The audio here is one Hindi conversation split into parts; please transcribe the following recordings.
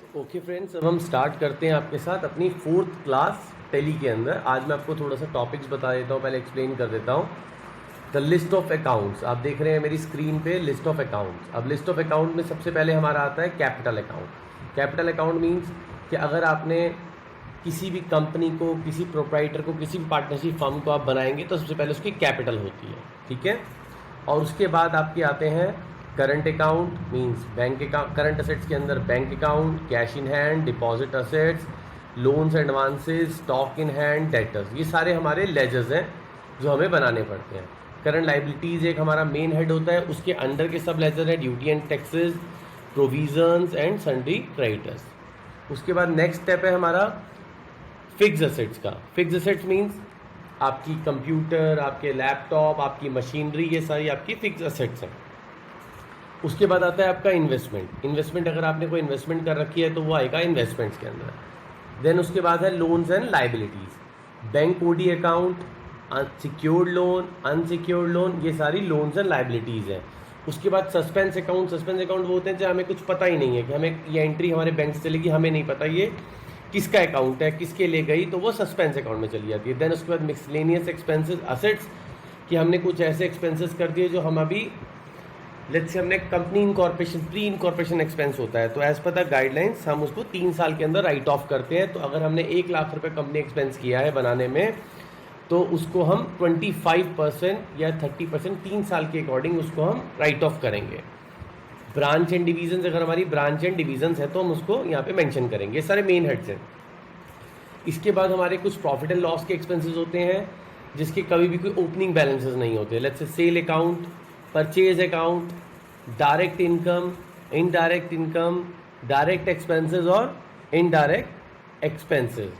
ओके फ्रेंड्स, अब हम स्टार्ट करते हैं आपके साथ अपनी 4th क्लास टेली के अंदर। आज मैं आपको थोड़ा सा टॉपिक्स बता देता हूँ, पहले एक्सप्लेन कर देता हूँ। द लिस्ट ऑफ अकाउंट्स, आप देख रहे हैं मेरी स्क्रीन पे लिस्ट ऑफ अकाउंट्स। अब लिस्ट ऑफ अकाउंट में सबसे पहले हमारा आता है capital account. Capital account means कि अगर आपने किसी भी कंपनी को, किसी प्रोप्राइटर को, किसी भी पार्टनरशिप फर्म को आप बनाएंगे तो सबसे पहले उसकी कैपिटल होती है, ठीक है। और उसके बाद आपके आते हैं current account, means bank account. Current assets के अंदर bank account, cash in hand, deposit assets, loans advances, stock in hand, debtors, ये सारे हमारे लेजर्स हैं जो हमें बनाने पड़ते हैं। करंट लाइबिलिटीज़ एक हमारा मेन हेड होता है, उसके अंडर के सब लेजर है duty and taxes, provisions and sundry creditors. उसके बाद नेक्स्ट स्टेप है हमारा फिक्स असेट्स का। फिक्स असेट्स मीन्स आपकी कंप्यूटर, आपके लैपटॉप, आपकी मशीनरी, ये सारी आपकी फिक्स असेट्स हैं। उसके बाद आता है आपका इन्वेस्टमेंट। इन्वेस्टमेंट अगर आपने कोई इन्वेस्टमेंट कर रखी है तो वो आएगा इन्वेस्टमेंट्स के अंदर। देन उसके बाद है loans and liabilities. Bank OD account, secured loan, unsecured loan, ये सारी लोन्स एंड लाइबिलिटीज़ हैं। उसके बाद सस्पेंस अकाउंट। सस्पेंस अकाउंट वो होते हैं जहाँ हमें कुछ पता ही नहीं है कि हमें ये एंट्री हमारे बैंक से चलेगी, हमें नहीं पता ये किसका अकाउंट है, किसके लिए गई, तो वो सस्पेंस अकाउंट में चली जाती है। देन उसके बाद मिसलेनियस एक्सपेंसेस असेट्स, कि हमने कुछ ऐसे एक्सपेंसेस कर दिए जो हम अभी, लेट्स से हमने company incorporation, pre incorporation expense होता है, तो एज पर द गाइडलाइंस हम उसको 3 साल के अंदर राइट ऑफ करते हैं। तो अगर हमने 1 लाख रुपए कंपनी एक्सपेंस किया है बनाने में, तो उसको हम 25% या 30% 3 साल के अकॉर्डिंग उसको हम राइट ऑफ करेंगे। ब्रांच एंड डिवीजन, अगर हमारी ब्रांच एंड डिवीजन है तो हम उसको यहाँ पे मेंशन करेंगे। ये सारे मेन हेड्स हैं। इसके बाद हमारे कुछ प्रॉफिट एंड लॉस के एक्सपेंसेस होते हैं जिसके कभी भी कोई ओपनिंग बैलेंसेस नहीं होते। Let's say sale account, purchase account, direct income, indirect income, direct expenses और इनडायरेक्ट एक्सपेंसेस।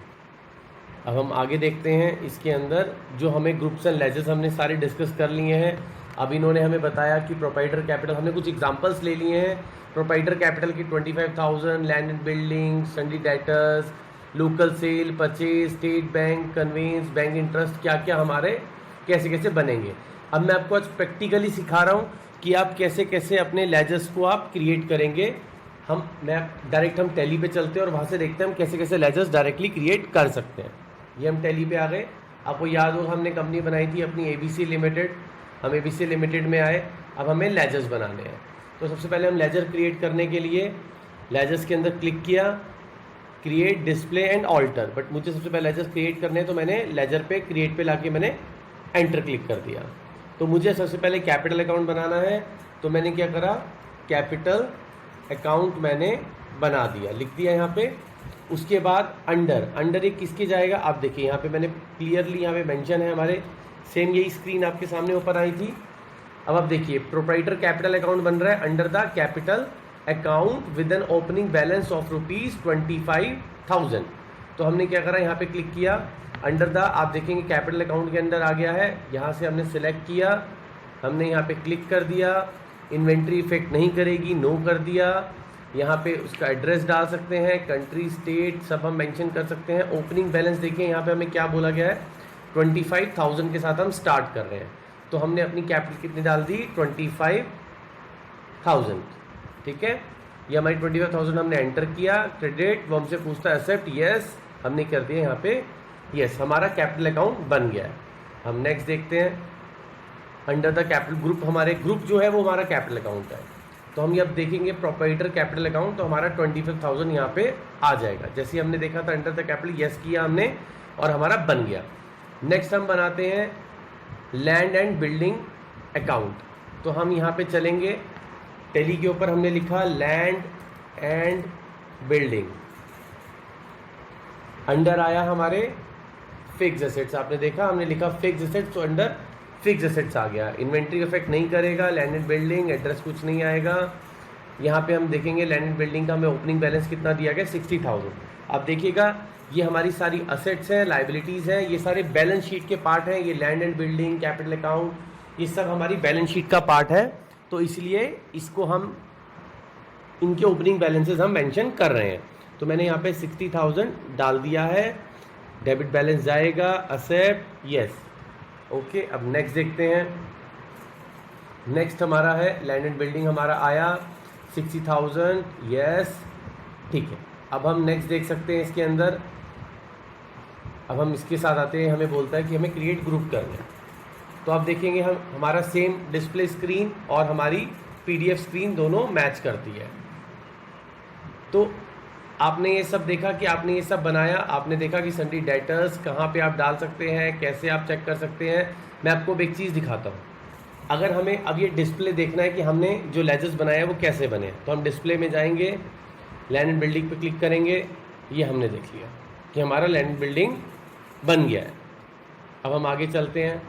अब हम आगे देखते हैं इसके अंदर जो हमें ग्रुप्स एंड लेजर्स हमने सारे डिस्कस कर लिए हैं। अब इन्होंने हमें बताया कि प्रोप्राइटर कैपिटल, हमने कुछ एग्जांपल्स ले लिए हैं। प्रोप्राइटर कैपिटल की 25,000, land and building, sundry debtors, local sale, purchase, state bank, conveyance, bank interest, क्या क्या हमारे कैसे कैसे बनेंगे। अब मैं आपको आज प्रैक्टिकली सिखा रहा हूँ कि आप कैसे कैसे अपने लेजर्स को आप क्रिएट करेंगे। हम डायरेक्ट टैली पे चलते हैं और वहाँ से देखते हैं हम कैसे कैसे लेजर्स डायरेक्टली क्रिएट कर सकते हैं। ये हम टैली पे आ गए। आपको याद होगा हमने कंपनी बनाई थी अपनी ABC लिमिटेड, हम ABC लिमिटेड में आए। अब हमें लेजर्स बनाने हैं, तो सबसे पहले हम लेजर क्रिएट करने के लिए लेजर्स के अंदर क्लिक किया, create, display and alter. But मुझे सबसे पहले लेजर्स क्रिएट करने हैं तो मैंने लेजर पे क्रिएट पे लाके मैंने एंटर क्लिक कर दिया। तो मुझे सबसे पहले कैपिटल अकाउंट बनाना है, तो मैंने क्या करा, कैपिटल अकाउंट मैंने बना दिया, लिख दिया यहाँ पे। उसके बाद अंडर एक किसके जाएगा, आप देखिए यहाँ पे मैंने क्लियरली यहाँ पे मेंशन है हमारे, सेम यही स्क्रीन आपके सामने ऊपर आई थी। अब आप देखिए प्रोप्राइटर कैपिटल अकाउंट बन रहा है under the capital account with an opening balance of ₹25,000। तो हमने क्या करा, यहाँ पे क्लिक किया, अंडर द, आप देखेंगे कैपिटल अकाउंट के अंदर आ गया है। यहाँ से हमने सिलेक्ट किया, हमने यहाँ पे क्लिक कर दिया, इन्वेंट्री इफेक्ट नहीं करेगी, नो कर दिया। यहाँ पे उसका एड्रेस डाल सकते हैं, कंट्री, स्टेट, सब हम मेंशन कर सकते हैं। ओपनिंग बैलेंस देखिए यहाँ पे हमें क्या बोला गया है, 25,000 के साथ हम स्टार्ट कर रहे हैं। तो हमने अपनी कैपिटल कितनी डाल दी, 25,000, ठीक है। ये हमारी 25,000 हमने एंटर किया। क्रेडिट, वो हमसे पूछता है एक्सेप्ट, यस, हमने कर दिया यहाँ पे यस, हमारा कैपिटल अकाउंट बन गया है। हम नेक्स्ट देखते हैं, अंडर द कैपिटल ग्रुप, हमारे ग्रुप जो है वो हमारा कैपिटल अकाउंट है। तो हम ये अब देखेंगे प्रोप्राइटर कैपिटल अकाउंट, तो हमारा 25,000 यहाँ पे आ जाएगा। जैसे हमने देखा था अंडर द कैपिटल, यस किया हमने और हमारा बन गया। नेक्स्ट हम बनाते हैं लैंड एंड बिल्डिंग अकाउंट। तो हम यहाँ पे चलेंगे, टेली के ऊपर हमने लिखा लैंड एंड बिल्डिंग, अंडर आया हमारे फिक्स एसेट्स। आपने देखा हमने लिखा फिक्स एसेट्स, तो अंडर फिक्स एसेट्स आ गया। इन्वेंट्री इफेक्ट नहीं करेगा, लैंड एंड बिल्डिंग, एड्रेस कुछ नहीं आएगा। यहाँ पे हम देखेंगे लैंड एंड बिल्डिंग का हमें ओपनिंग बैलेंस कितना दिया गया, 60,000। आप देखिएगा ये हमारी सारी असेट्स हैं, लाइबिलिटीज़ हैं, ये सारे बैलेंस शीट के पार्ट हैं। ये land and building, capital account, ये सब हमारी बैलेंस शीट का पार्ट है। तो इसलिए इसको हम, इनके ओपनिंग बैलेंसेस हम मेंशन कर रहे हैं। तो मैंने यहाँ पे 60,000 डाल दिया है। डेबिट बैलेंस जाएगा, एक्सेप्ट, यस, ओके। अब नेक्स्ट देखते हैं। नेक्स्ट हमारा है लैंड एंड बिल्डिंग, हमारा आया 60,000, यस, ठीक है। अब हम नेक्स्ट देख सकते हैं इसके अंदर, अब हम इसके साथ आते हैं, हमें बोलता है कि हमें क्रिएट ग्रुप करना है। तो आप देखेंगे हम हमारा सेम डिस्प्ले स्क्रीन और हमारी पीडीएफ स्क्रीन दोनों मैच करती है। तो आपने ये सब देखा कि आपने ये सब बनाया, आपने देखा कि सन्ड्री डेटर्स कहाँ पे आप डाल सकते हैं, कैसे आप चेक कर सकते हैं। मैं आपको अब एक चीज़ दिखाता हूँ। अगर हमें अब ये डिस्प्ले देखना है कि हमने जो लेजेस बनाया वो कैसे बने, तो हम डिस्प्ले में जाएंगे, लैंड एंड बिल्डिंग पे क्लिक करेंगे। ये हमने देख लिया कि हमारा लैंड एंड बिल्डिंग बन गया है। अब हम आगे चलते हैं।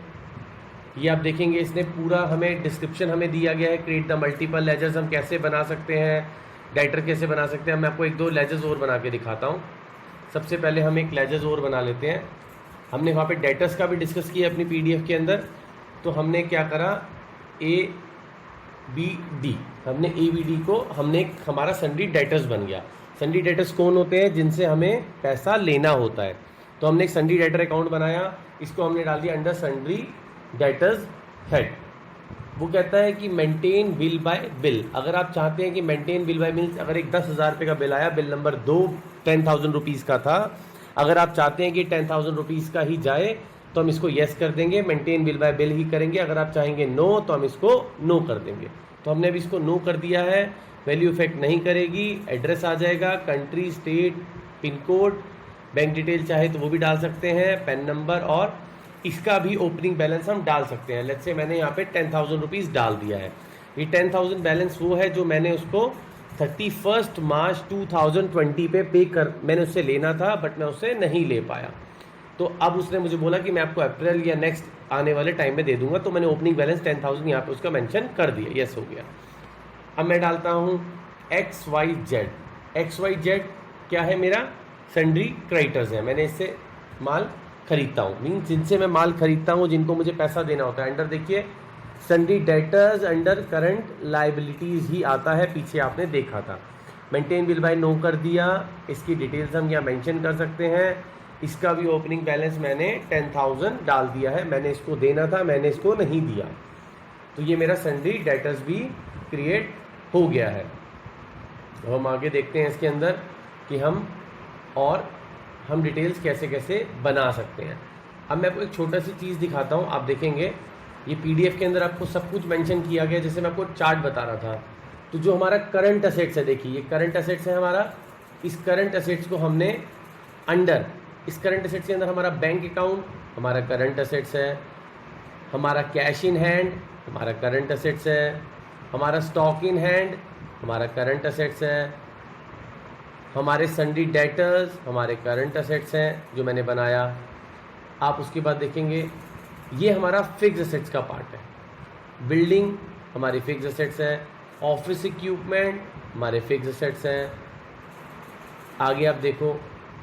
ये आप देखेंगे इसने पूरा हमें डिस्क्रिप्शन हमें दिया गया है, क्रिएट द मल्टीपल लेजर्स हम कैसे बना सकते हैं, डाइटर कैसे बना सकते हैं। मैं आपको एक दो लेजर्स और बना के दिखाता हूँ। सबसे पहले हम एक लेजर्स और बना लेते हैं। हमने वहाँ पे डाइटर्स का भी डिस्कस किया अपनी पीडीएफ के अंदर। तो हमने क्या करा, ABD, हमने ABD को हमने हमारा सन्ड्री डेटर्स बन गया। सन्ड्री डेटर्स कौन होते हैं, जिनसे हमें पैसा लेना होता है। तो हमने एक सन्ड्री डेटर अकाउंट बनाया, इसको हमने डाल दिया अंडर सन्ड्री डेटर्स हेड। वो कहता है कि मेंटेन बिल बाय बिल। अगर आप चाहते हैं कि मेंटेन बिल बाय बिल, अगर एक 10,000 रुपये का बिल आया, बिल नंबर 2 10,000 रुपीज़ का था, अगर आप चाहते हैं कि 10,000 रुपीज़ का ही जाए तो हम इसको येस कर देंगे, मेंटेन बिल बाय बिल ही करेंगे। अगर आप चाहेंगे नो तो हम इसको नो कर देंगे। तो हमने अभी इसको नो कर दिया है। वैल्यू इफेक्ट नहीं करेगी, एड्रेस आ जाएगा, country, state, pin code, bank detail चाहे तो वो भी डाल सकते हैं, पैन नंबर, और इसका भी ओपनिंग बैलेंस हम डाल सकते हैं। लेट्स से मैंने यहाँ पे 10,000 रुपीज़ डाल दिया है। ये 10,000 बैलेंस वो है जो मैंने उसको 31 मार्च 2020 पे मैंने उससे लेना था, बट मैं उससे नहीं ले पाया। तो अब उसने मुझे बोला कि मैं आपको अप्रैल या नेक्स्ट आने वाले टाइम में दे दूंगा। तो मैंने ओपनिंग बैलेंस 10,000 यहाँ पे उसका मेंशन कर दिया, यस हो गया। अब मैं डालता हूँ XYZ। XYZ क्या है, मेरा सन्ड्री क्रेडिटर्स है। मैंने इससे माल खरीदता हूँ, मीन जिनसे मैं माल खरीदता हूँ, जिनको मुझे पैसा देना होता है। अंडर देखिए sundry debtors under current liabilities ही आता है, पीछे आपने देखा था। मेंटेन बिल बाय नो कर दिया, इसकी डिटेल्स हम यहाँ मेंशन कर सकते हैं। इसका भी ओपनिंग बैलेंस मैंने 10,000 डाल दिया है, मैंने इसको देना था, मैंने इसको नहीं दिया। तो ये मेरा सन्ड्री डेटर्स भी क्रिएट हो गया है। तो हम आगे देखते हैं इसके अंदर कि हम डिटेल्स कैसे कैसे बना सकते हैं। अब मैं आपको एक छोटा सी चीज़ दिखाता हूँ। आप देखेंगे ये पीडीएफ के अंदर आपको सब कुछ मेंशन किया गया, जैसे मैं आपको चार्ट बता रहा था। तो जो हमारा करंट असेट्स है, देखिए ये करंट असेट्स है हमारा। इस करंट असेट्स को हमने अंडर, इस करंट असेट्स के अंदर हमारा बैंक अकाउंट हमारा करंट असेट्स है, हमारा कैश इन हैंड हमारा करंट असेट्स है, हमारा स्टॉक इन हैंड हमारा करंट असेट्स है, हमारे सन्ड्री डेटर्स हमारे करंट असेट्स हैं जो मैंने बनाया। आप उसके बाद देखेंगे ये हमारा फिक्स असेट्स का पार्ट है। बिल्डिंग हमारी फिक्स असेट्स है, ऑफिस इक्विपमेंट हमारे फिक्स असेट्स हैं। आगे आप देखो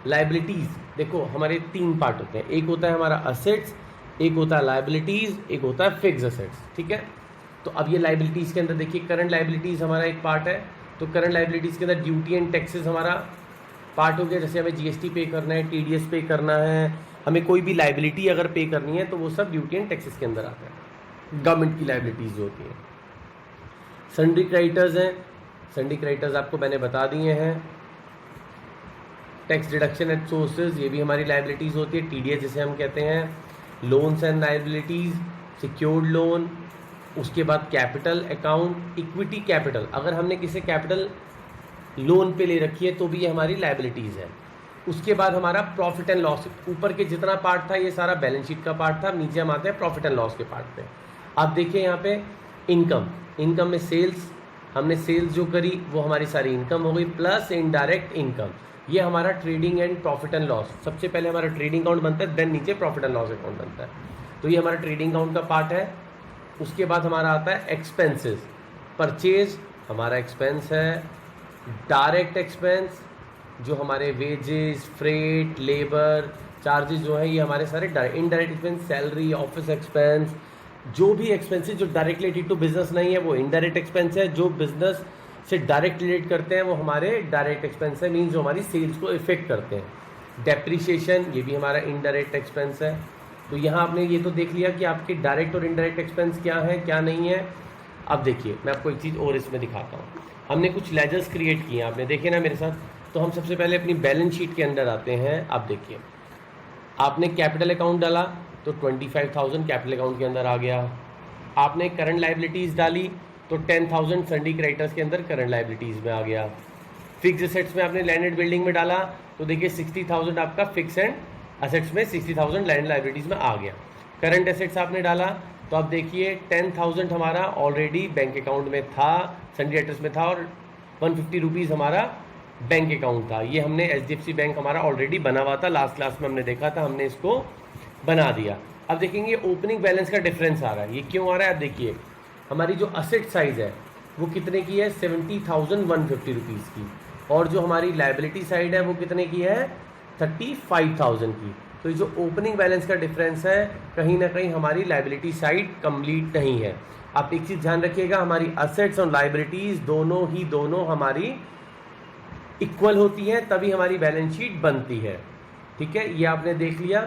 लाइबिलिटीज़, देखो हमारे 3 पार्ट होते हैं, एक होता है हमारा असेट्स, एक होता है लाइबिलिटीज़, एक होता है फिक्स असेट्स, ठीक है। तो अब ये लाइबिलिटीज़ के अंदर देखिए करंट लाइबिलिटीज़ हमारा एक पार्ट है। तो करंट लाइबिलिटीज़ के अंदर ड्यूटी एंड टैक्सेस हमारा पार्ट हो गया। जैसे हमें जीएसटी पे करना है, टीडीएस पे करना है, हमें कोई भी लाइबिलिटी अगर पे करनी है तो वो सब ड्यूटी एंड टैक्सेस के अंदर आता है, गवर्नमेंट की लाइबिलिटीज़ जो होती हैं। सन्ड्री क्रेडिटर्स हैं, सन्ड्री क्रेडिटर्स आपको मैंने बता दिए हैं। टैक्स डिडक्शन एट सोर्सेज, ये भी हमारी लाइबिलिटीज़ होती है, टीडीएस जिसे हम कहते हैं। Loans and liabilities, secured loan, उसके बाद कैपिटल अकाउंट, इक्विटी कैपिटल, अगर हमने किसी कैपिटल लोन पे ले रखी है तो भी ये हमारी लाइबिलिटीज़ है। उसके बाद हमारा प्रॉफिट एंड लॉस, ऊपर के जितना पार्ट था ये सारा बैलेंस शीट का पार्ट था, नीचे हम आते हैं प्रॉफिट एंड लॉस के पार्ट पे। आप देखिए यहाँ पे इनकम, इनकम में सेल्स, हमने सेल्स जो करी वो हमारी सारी इनकम हो गई, प्लस इनडायरेक्ट इनकम। ये हमारा trading and profit and loss, सबसे पहले हमारा ट्रेडिंग अकाउंट बनता है, देन नीचे प्रॉफिट एंड लॉस अकाउंट बनता है। तो ये हमारा ट्रेडिंग अकाउंट का पार्ट है। उसके बाद हमारा आता है एक्सपेंसेस, परचेज हमारा एक्सपेंस है, डायरेक्ट एक्सपेंस जो हमारे वेजेस, फ्रेट, लेबर चार्जेस जो है ये हमारे सारे indirect expense, salary, office expense, जो भी एक्सपेंसेस जो डायरेक्ट रिलेटेड टू बिजनेस नहीं है वो इनडायरेक्ट एक्सपेंस है, जो बिजनेस से डायरेक्ट रिलेट करते हैं वो हमारे डायरेक्ट एक्सपेंस है, मीन्स जो हमारी सेल्स को इफेक्ट करते हैं। डेप्रिसिएशन ये भी हमारा इनडायरेक्ट एक्सपेंस है। तो यहाँ आपने ये तो देख लिया कि आपके डायरेक्ट और इनडायरेक्ट एक्सपेंस क्या है क्या नहीं है। अब देखिए मैं आपको एक चीज़ और इसमें दिखाता हूँ। हमने कुछ लेजर्स क्रिएट किए हैं, आपने देखे ना मेरे साथ, तो हम सबसे पहले अपनी बैलेंस शीट के अंदर आते हैं। आप देखिए, आपने कैपिटल अकाउंट डाला तो 25,000 कैपिटल अकाउंट के अंदर आ गया। आपने करंट लाइबिलिटीज़ डाली तो 10,000 सन्डी क्रेडिटर्स के अंदर करंट लाइबिलिटीज़ में आ गया। फिक्स एसेट्स में आपने लैंड एंड बिल्डिंग में डाला तो देखिए 60,000 आपका फिक्स एंड असेट्स में 60,000 लैंड लाइबिलिटीज़ में आ गया। करंट एसेट्स आपने डाला तो आप देखिए 10,000 हमारा ऑलरेडी बैंक अकाउंट में था, सन्डी एसेट्स में था, और 150 रुपीज़ हमारा बैंक अकाउंट था। ये हमने HDFC बैंक हमारा ऑलरेडी बना हुआ था, लास्ट क्लास में हमने देखा था, हमने इसको बना दिया। अब देखेंगे ओपनिंग बैलेंस का डिफरेंस आ रहा है। ये क्यों आ रहा है? आप देखिए हमारी जो असेट साइज़ है वो कितने की है? 70,150 रुपीज़ की, और जो हमारी लाइबिलिटी साइड है वो कितने की है? 35,000 की। तो ये जो ओपनिंग बैलेंस का डिफरेंस है, कहीं ना कहीं हमारी लाइबिलिटी साइड कंप्लीट नहीं है। आप एक चीज़ ध्यान रखिएगा, हमारी असेट्स और लाइबिलिटीज़ दोनों हमारी इक्वल होती हैं, तभी हमारी बैलेंस शीट बनती है। ठीक है, ये आपने देख लिया।